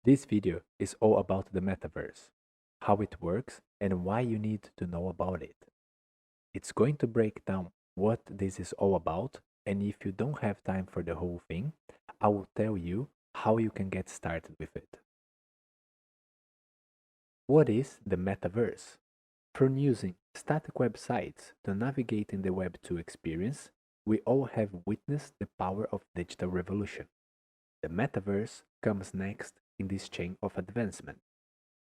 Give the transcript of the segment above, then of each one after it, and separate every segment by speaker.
Speaker 1: This video is all about the metaverse, how it works, and why you need to know about it. It's going to break down what this is all about, and if you don't have time for the whole thing, I will tell you how you can get started with it. What is the metaverse? From using static websites to navigating the Web2 experience, we all have witnessed the power of digital revolution. The metaverse comes next in this chain of advancement.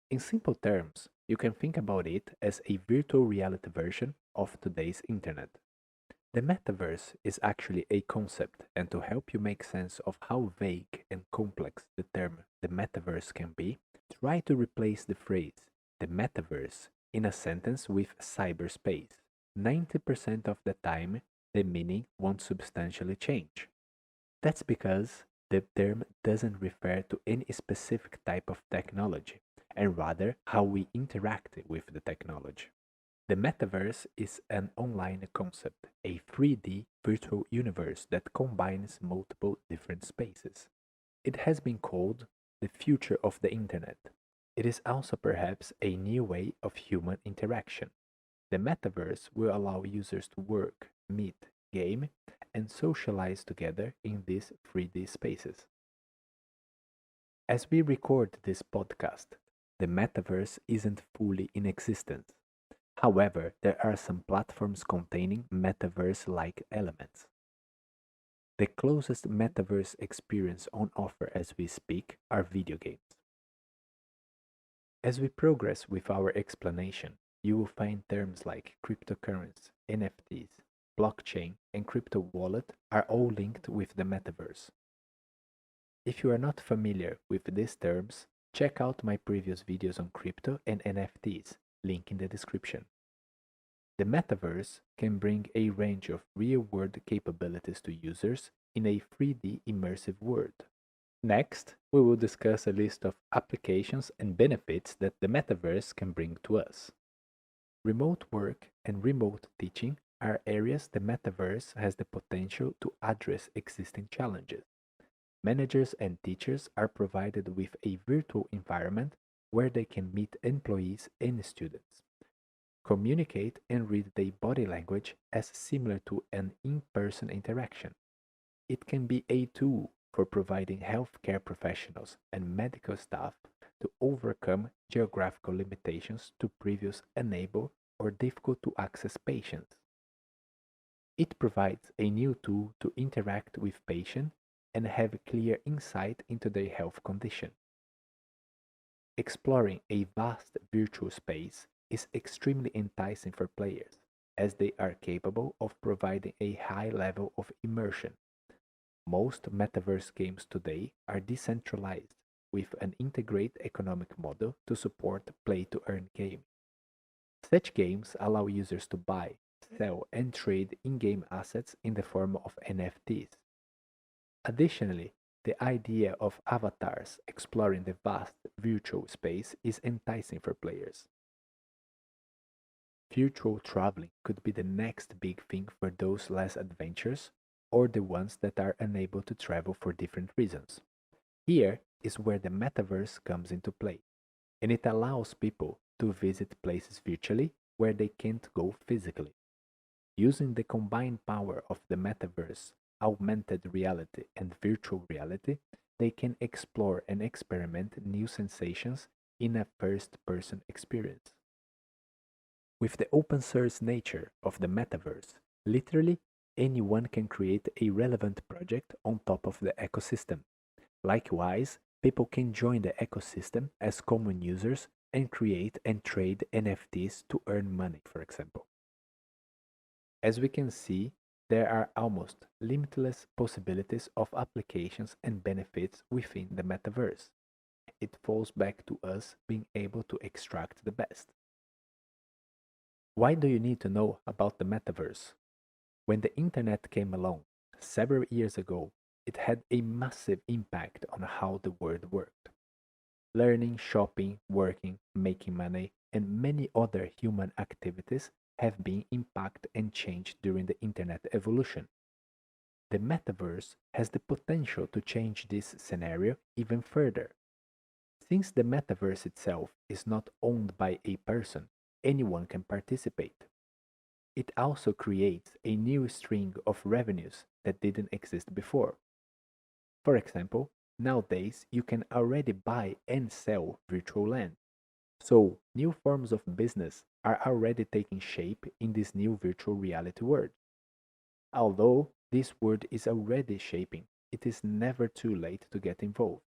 Speaker 1: In simple terms, you can think about it as a virtual reality version of today's internet. The metaverse is actually a concept, and to help you make sense of how vague and complex the term the metaverse can be, try to replace the phrase the metaverse in a sentence with cyberspace. 90% of the time, the meaning won't substantially change. That's because the term doesn't refer to any specific type of technology, and rather how we interact with the technology. The metaverse is an online concept, a 3D virtual universe that combines multiple different spaces. It has been called the future of the internet. It is also perhaps a new way of human interaction. The metaverse will allow users to work, meet, game, and socialize together in these 3D spaces. As we record this podcast, the metaverse isn't fully in existence. However, there are some platforms containing metaverse like elements. The closest metaverse experience on offer as we speak are video games. As we progress with our explanation, you will find terms like cryptocurrency, NFTs, blockchain, and crypto wallet are all linked with the metaverse. If you are not familiar with these terms, check out my previous videos on crypto and NFTs, link in the description. The metaverse can bring a range of real-world capabilities to users in a 3D immersive world. Next, we will discuss a list of applications and benefits that the metaverse can bring to us. Remote work and remote teaching are areas the metaverse has the potential to address existing challenges. Managers and teachers are provided with a virtual environment where they can meet employees and students, communicate and read their body language as similar to an in-person interaction. It can be a tool for providing healthcare professionals and medical staff to overcome geographical limitations to previous unable or difficult to access patients. It provides a new tool to interact with patients and have clear insight into their health condition. Exploring a vast virtual space is extremely enticing for players, as they are capable of providing a high level of immersion. Most metaverse games today are decentralized, with an integrated economic model to support play-to-earn gaming. Such games allow users to buy, sell, and trade in-game assets in the form of NFTs. Additionally, the idea of avatars exploring the vast virtual space is enticing for players. Virtual traveling could be the next big thing for those less adventurous or the ones that are unable to travel for different reasons. Here is where the metaverse comes into play, and it allows people to visit places virtually where they can't go physically. Using the combined power of the metaverse, augmented reality, and virtual reality, they can explore and experiment new sensations in a first person experience. With the open source nature of the metaverse, literally anyone can create a relevant project on top of the ecosystem. Likewise, people can join the ecosystem as common users and create and trade NFTs to earn money, for example. As we can see, there are almost limitless possibilities of applications and benefits within the metaverse. It falls back to us being able to extract the best. Why do you need to know about the metaverse? When the internet came along several years ago, it had a massive impact on how the world worked. Learning, shopping, working, making money, and many other human activities have been impacted and changed during the internet evolution. The metaverse has the potential to change this scenario even further. Since the metaverse itself is not owned by a person, anyone can participate. It also creates a new string of revenues that didn't exist before. For example, nowadays you can already buy and sell virtual land. So, new forms of business are already taking shape in this new virtual reality world. Although this world is already shaping, it is never too late to get involved.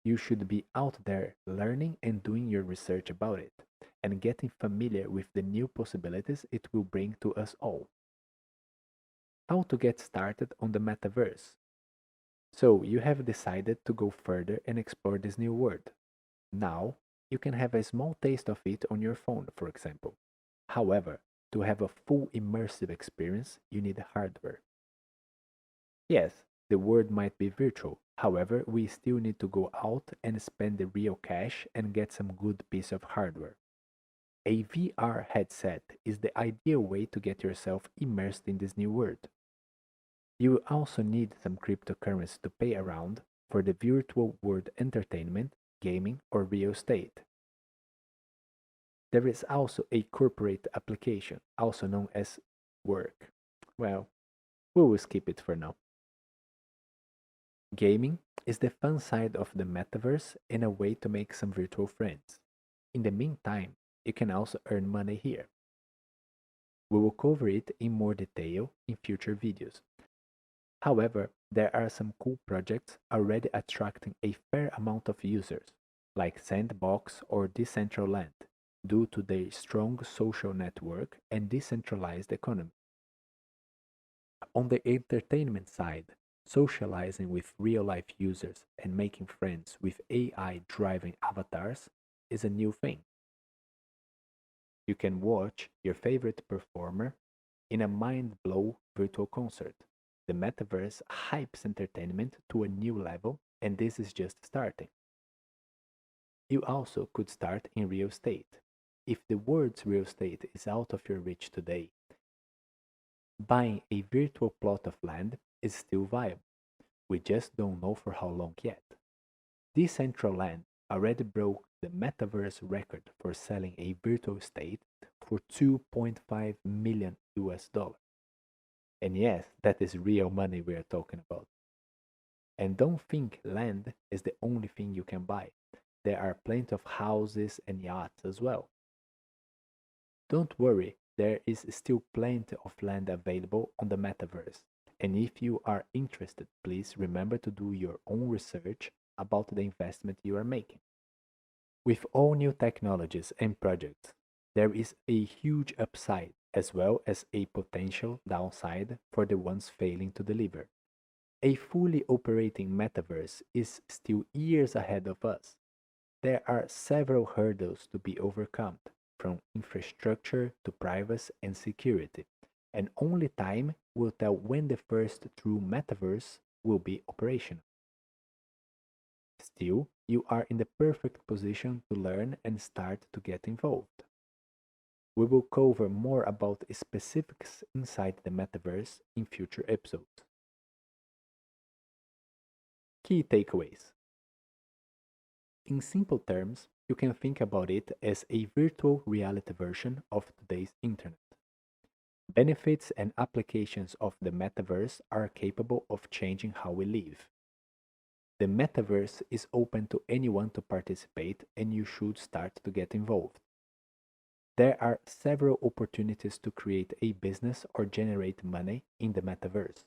Speaker 1: You should be out there learning and doing your research about it, and getting familiar with the new possibilities it will bring to us all. How to get started on the metaverse? So, you have decided to go further and explore this new world. Now, you can have a small taste of it on your phone, for example. However, to have a full immersive experience, you need hardware. Yes, the world might be virtual. However, we still need to go out and spend the real cash and get some good piece of hardware. A VR headset is the ideal way to get yourself immersed in this new world. You will also need some cryptocurrency to pay around for the virtual world entertainment, gaming, or real estate. There is also a corporate application, also known as work. Well, we will skip it for now. Gaming is the fun side of the metaverse and a way to make some virtual friends. In the meantime, you can also earn money here. We will cover it in more detail in future videos. However, there are some cool projects already attracting a fair amount of users, like Sandbox or Decentraland, due to their strong social network and decentralized economy. On the entertainment side, socializing with real life users and making friends with AI driving avatars is a new thing. You can watch your favorite performer in a mind blow virtual concert. The metaverse hypes entertainment to a new level, and this is just starting. You also could start in real estate. If the word's real estate is out of your reach today, buying a virtual plot of land is still viable. We just don't know for how long yet. Decentraland already broke the metaverse record for selling a virtual estate for 2.5 million US dollars. And yes, that is real money we are talking about. And don't think land is the only thing you can buy. There are plenty of houses and yachts as well. Don't worry, there is still plenty of land available on the metaverse. And if you are interested, please remember to do your own research about the investment you are making. With all new technologies and projects, there is a huge upside as well as a potential downside for the ones failing to deliver. A fully operating metaverse is still years ahead of us. There are several hurdles to be overcome, from infrastructure to privacy and security, and only time will tell when the first true metaverse will be operational. Still, you are in the perfect position to learn and start to get involved. We will cover more about specifics inside the metaverse in future episodes. Key takeaways. In simple terms, you can think about it as a virtual reality version of today's internet. Benefits and applications of the metaverse are capable of changing how we live. The metaverse is open to anyone to participate, and you should start to get involved. There are several opportunities to create a business or generate money in the metaverse.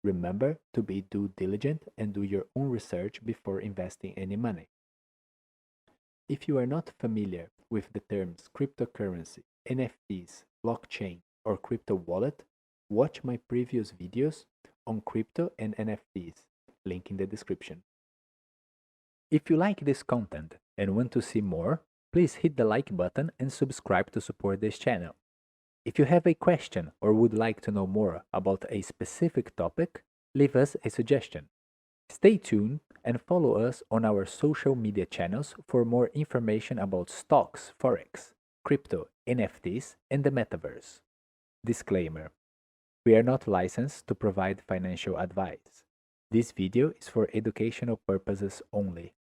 Speaker 1: Remember to be due diligent and do your own research before investing any money. If you are not familiar with the terms cryptocurrency, NFTs, blockchain, or crypto wallet, watch my previous videos on crypto and NFTs, link in the description. If you like this content and want to see more, please hit the like button and subscribe to support this channel. If you have a question or would like to know more about a specific topic, leave us a suggestion. Stay tuned and follow us on our social media channels for more information about stocks, forex, crypto, NFTs, and the metaverse. Disclaimer: we are not licensed to provide financial advice. This video is for educational purposes only.